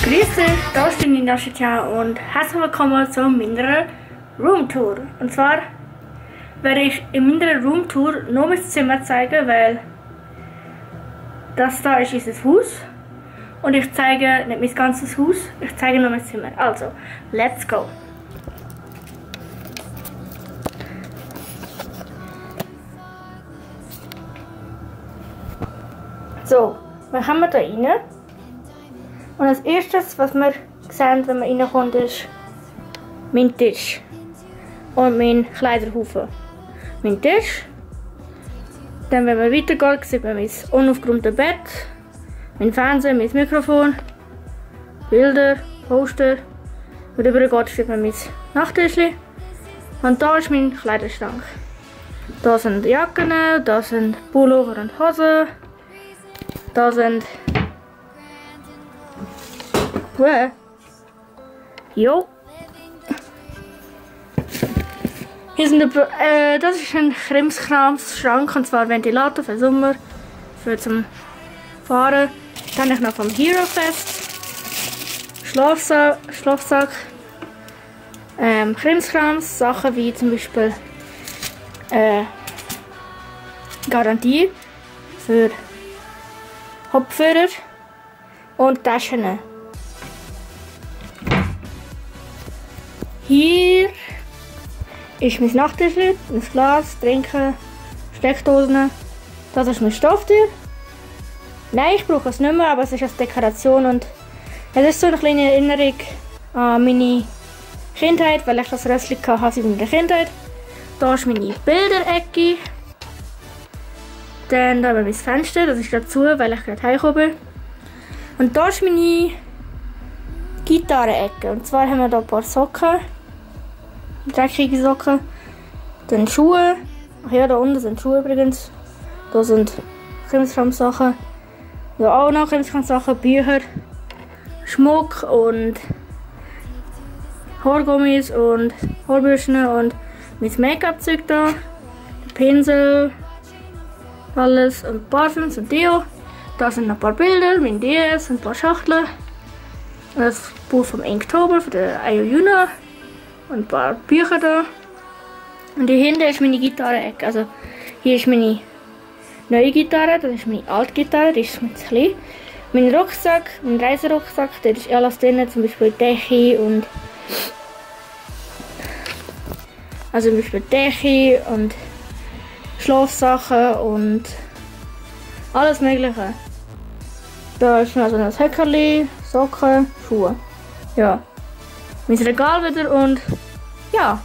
Grüß dich, da ist die Nina und herzlich willkommen zu meiner Roomtour. Und zwar werde ich in meiner Roomtour nur mein Zimmer zeigen, weil das da ist unser Haus. Und ich zeige nicht mein ganzes Haus, ich zeige nur mein Zimmer. Also, let's go! So, wir kommen da rein. Und als erstes, was wir sehen, wenn man reinkommt, ist mein Tisch und mein Kleiderhaufen. Mein Tisch. Dann, wenn man weitergeht, sieht man mein unaufgeräumtes Bett, mein Fernseher, mein Mikrofon, Bilder, Poster. Und rüber sieht man mein Nachttischchen. Und da ist mein Kleiderschrank. Da sind Jacken, da sind Pullover und Hosen. Da sind... Jo. Hier sind das ist ein Krimskrams-Schrank, und zwar Ventilator für Sommer, für zum Fahren. Dann habe ich noch vom Hero Fest Schlafsack, Krimskrams, Sachen wie zum Beispiel Garantie für Kopfhörer und Taschen. Hier ist mein Nachttischchen, ein Glas, Trinken, Steckdosen. Das ist mein Stofftür. Nein, ich brauche es nicht mehr, aber es ist als Dekoration und es ist so eine kleine Erinnerung an meine Kindheit, weil ich das Rössli hatte seit meiner Kindheit. Da ist meine Bilderecke. Dann da haben wir mein Fenster, das ist gerade zu, weil ich gerade heimgekommen bin. Und da ist meine Gitarre-Ecke. Und zwar haben wir da ein paar Socken. Dreckige Socken. Dann Schuhe. Ach ja, da unten sind Schuhe übrigens. Da sind Krimskrams-Sachen. Ja, auch noch Krimskrams-Sachen, Bücher, Schmuck und Haargummis und Haarbürsten und mein Make-up-Zeug da. Pinsel, alles und Parfums und Deo. Da sind noch ein paar Bilder, mein DS und ein paar Schachteln. Das Buch vom Inktober von der Ayuyuna. Und ein paar Bücher da. Und hier hinten ist meine Gitarre-Ecke. Also hier ist meine neue Gitarre, das ist meine alte Gitarre, die ist mit klein. Mein Rucksack, mein Reiserucksack, da ist alles drin, zum Beispiel Decke und zum Beispiel Decke und Schlafsachen und alles mögliche. Da ist noch so ein Höckerli, Socken, Schuhe. Ja. Mein Regal wieder und ja.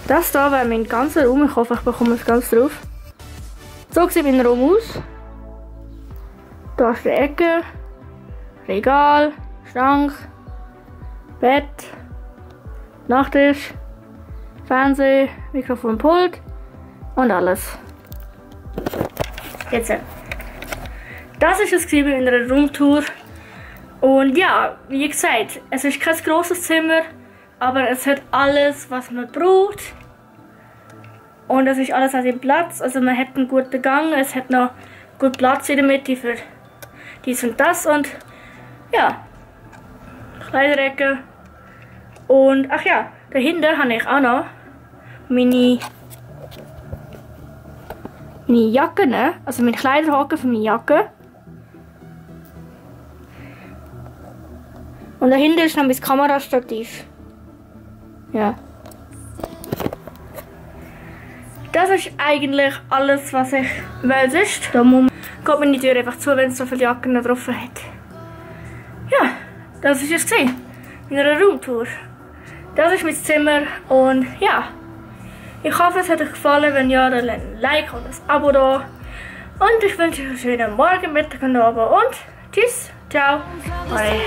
Das da wäre mein ganzer Raum. Ich hoffe, ich bekomme es ganz drauf. So sieht mein Raum aus. Da ist die Ecke, Regal, Schrank, Bett, Nachttisch, Fernseher, Mikrofon, Pult und alles. Jetzt. Das ist es in einer Roomtour. Und ja, wie gesagt, es ist kein grosses Zimmer, aber es hat alles, was man braucht. Und es ist alles an seinem Platz. Also man hat einen guten Gang, es hat noch gut Platz in der Mitte für dies und das. Und ja, Kleiderecke. Und ach ja, dahinter habe ich auch noch meine Jacken, also meine Kleiderhaken für meine Jacke. Und dahinter ist noch mein Kamerastativ. Ja. Das ist eigentlich alles, was ich will. Sonst da geht mir die Tür einfach zu, wenn es so viele Jacken da drauf hat. Ja, das war es in einer Roomtour. Das ist mein Zimmer und ja. Ich hoffe, es hat euch gefallen. Wenn ja, dann lasst ein Like und ein Abo da. Und ich wünsche euch einen schönen Morgen, Mittag und Abend und tschüss, ciao, bye.